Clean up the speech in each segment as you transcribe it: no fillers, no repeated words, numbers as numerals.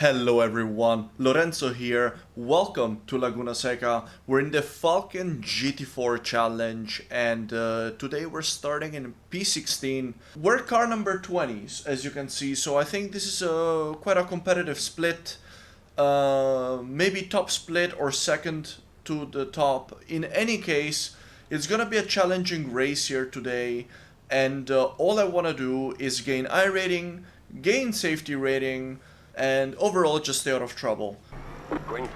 Hello everyone, Lorenzo here. Welcome to Laguna Seca. We're in the Falcon GT4 challenge and today we're starting in P16. We're car number 20s as you can see, so I think this is quite a competitive split. Maybe top split or second to the top. In any case, it's gonna be a challenging race here today, and all I wanna do is gain I rating, gain safety rating, and overall just stay out of trouble.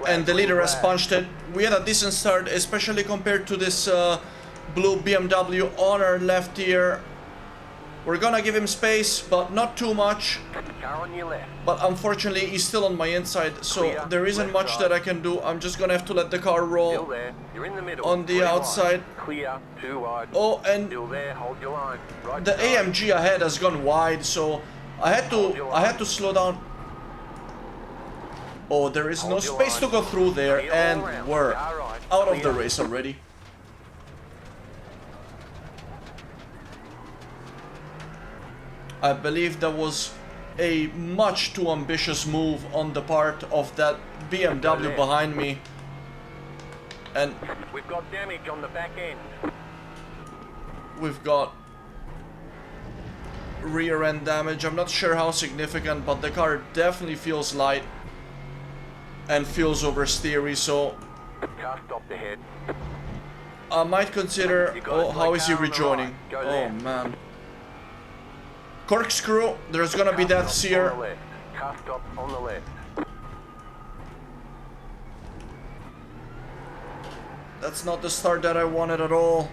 And the leader has punched it. We had a decent start, especially compared to this blue BMW on our left here. We're gonna give him space, but not too much. But unfortunately, he's still on my inside, so there isn't much that I can do. I'm just gonna have to let the car roll on the outside. Oh, and the AMG ahead has gone wide, so I had to slow down. Oh, there is no space to go through there, and we're out of the race already. I believe that was a much too ambitious move on the part of that BMW behind me. And we've got damage on the back end. We've got rear end damage. I'm not sure how significant, but the car definitely feels light and feels oversteery, so Car stopped ahead. I might consider. Oh, how is he rejoining? Oh man. Corkscrew, there's gonna be deaths here. Car stop on the left. That's not the start that I wanted at all.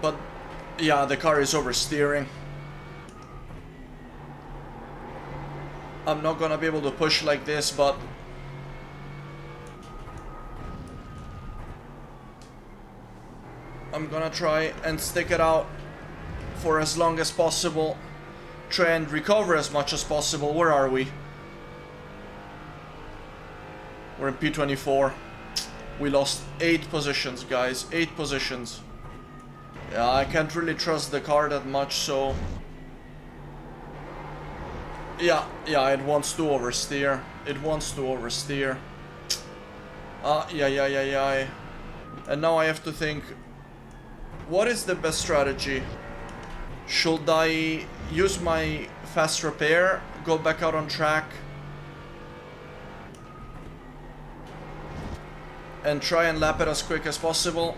But yeah, the car is oversteering. I'm not gonna be able to push like this, but I'm gonna try and stick it out for as long as possible. Try and recover as much as possible. Where are we? We're in P24. We lost 8 positions, guys. 8 positions. Yeah, I can't really trust the car that much, so yeah, it wants to oversteer. It wants to oversteer. Yeah. And now I have to think, what is the best strategy? Should I use my fast repair, go back out on track, and try and lap it as quick as possible?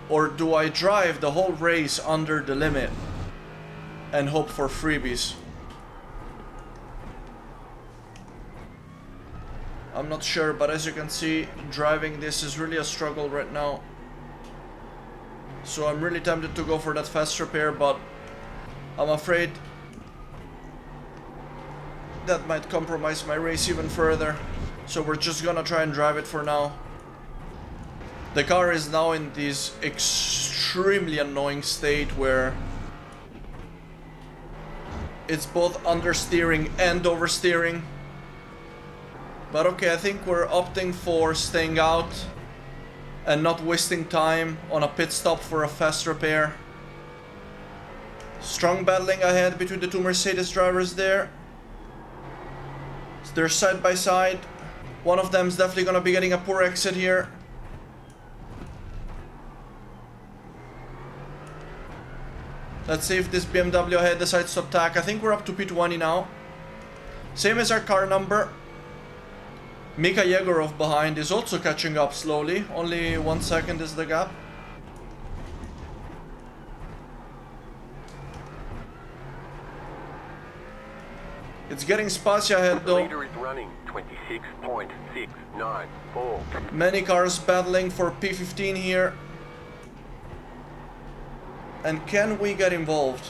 Or do I drive the whole race under the limit and hope for freebies? I'm not sure, but as you can see, driving this is really a struggle right now. So I'm really tempted to go for that fast repair, but I'm afraid that might compromise my race even further. So we're just gonna try and drive it for now. The car is now in this extremely annoying state where it's both understeering and oversteering. But okay, I think we're opting for staying out and not wasting time on a pit stop for a fast repair. Strong battling ahead between the two Mercedes drivers there. They're side by side. One of them is definitely gonna be getting a poor exit here. Let's see if this BMW ahead decides to attack. I think we're up to P20 now. Same as our car number. Mika Yegorov behind is also catching up slowly. Only 1 second is the gap. It's getting spicy ahead though. The leader is running 26.694. Many cars battling for P15 here. And can we get involved?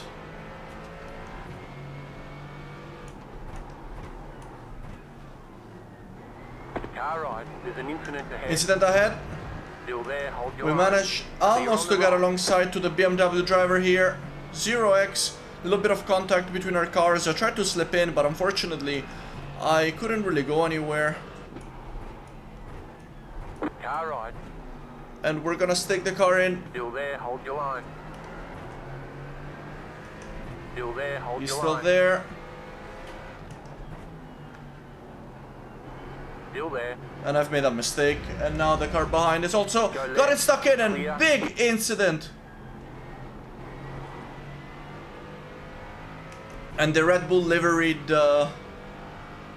Car right, there's an incident ahead. Incident ahead. Still there, hold your We line. managed almost to get alongside to the BMW driver here. 0x, a little bit of contact between our cars. I tried to slip in, but unfortunately I couldn't really go anywhere. Car right. And we're gonna stick the car in. Still there, hold your line. Still there, hold He's your still line. there. Still there. And I've made a mistake. And now the car behind is also Go got it left. stuck in, and Clear. big incident. And the Red Bull liveried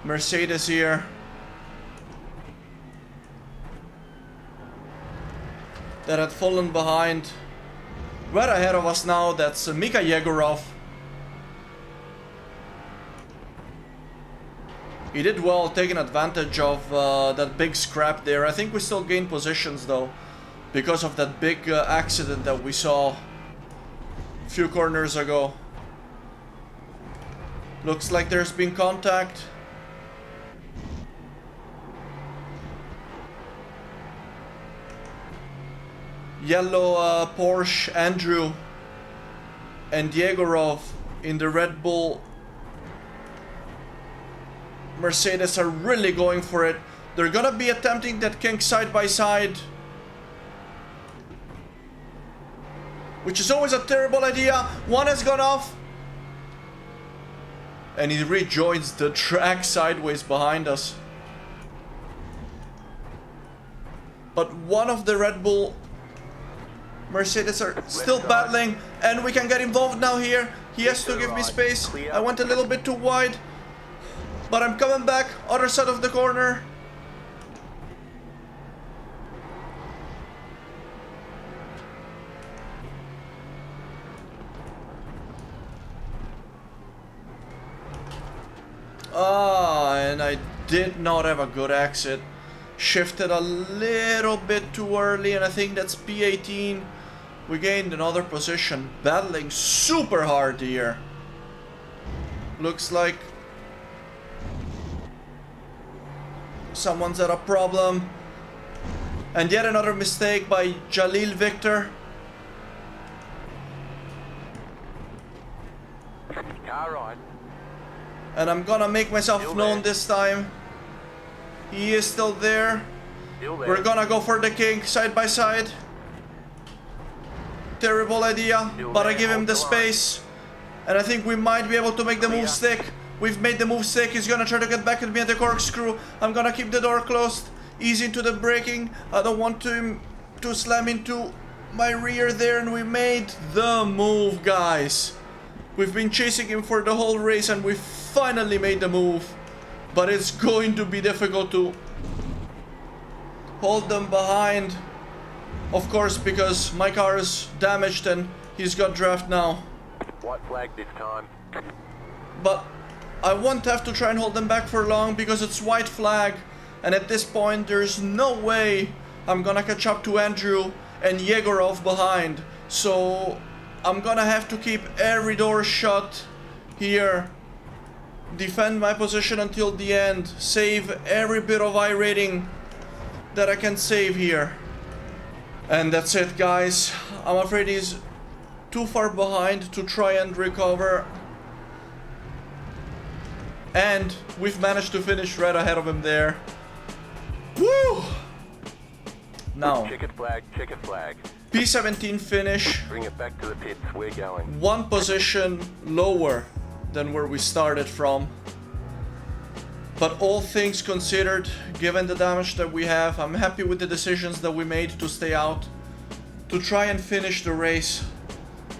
Mercedes here. That had fallen behind. Right ahead of us now, that's Mika Yegorov. He did well taking advantage of that big scrap there. I think we still gained positions though, because of that big accident that we saw a few corners ago. Looks like there's been contact. Yellow Porsche Andrew and Yegorov in the Red Bull Mercedes are really going for it. They're gonna be attempting that kink side by side, which is always a terrible idea. One has gone off, and he rejoins the track sideways behind us. But one of the Red Bull Mercedes are still battling, and we can get involved now here. He has to give me space. I went a little bit too wide, but I'm coming back, other side of the corner. And I did not have a good exit. Shifted a little bit too early, and I think that's P18. We gained another position, battling super hard here. Looks like someone's had a problem. And yet another mistake by Jalil Victor. Car right. And I'm gonna make myself Still known there. this time. He is still there. Still there. We're gonna go for the kink side by side. Terrible idea, Still but I there, give him hold the the line. space. And I think we might be able to make the move stick. We've made the move stick. He's gonna try to get back at me at the corkscrew. I'm gonna keep the door closed. Ease into the braking. I don't want him to slam into my rear there, and we made the move, guys. We've been chasing him for the whole race, and we finally made the move. But it's going to be difficult to hold them behind. Of course, because my car is damaged and he's got draft now. White flag this time. But I won't have to try and hold them back for long because it's white flag. And at this point, there's no way I'm gonna catch up to Andrew and Yegorov behind. So I'm gonna have to keep every door shut here. Defend my position until the end. Save every bit of iRating that I can save here. And that's it, guys. I'm afraid he's too far behind to try and recover. And we've managed to finish right ahead of him there. Woo! Now, Checkered flag, checkered flag. P17 finish. Bring it back to the pits. We're going. One position lower than where we started from. But all things considered, given the damage that we have, I'm happy with the decisions that we made to stay out, to try and finish the race.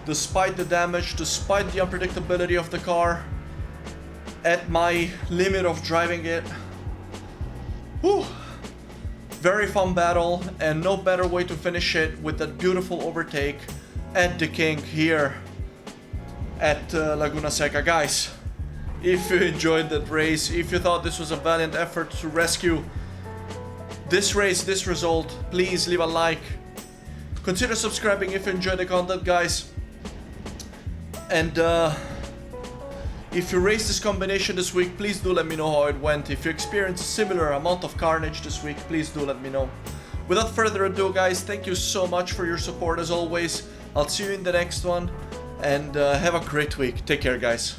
Despite the damage, despite the unpredictability of the car, at my limit of driving it. Whew. Very fun battle, and no better way to finish it with that beautiful overtake at the kink here at Laguna Seca. Guys, if you enjoyed that race, if you thought this was a valiant effort to rescue this race, this result, please leave a like. Consider subscribing if you enjoyed the content, guys. And if you raced this combination this week, please do let me know how it went. If you experienced a similar amount of carnage this week, please do let me know. Without further ado, guys, thank you so much for your support as always. I'll see you in the next one, and have a great week. Take care, guys.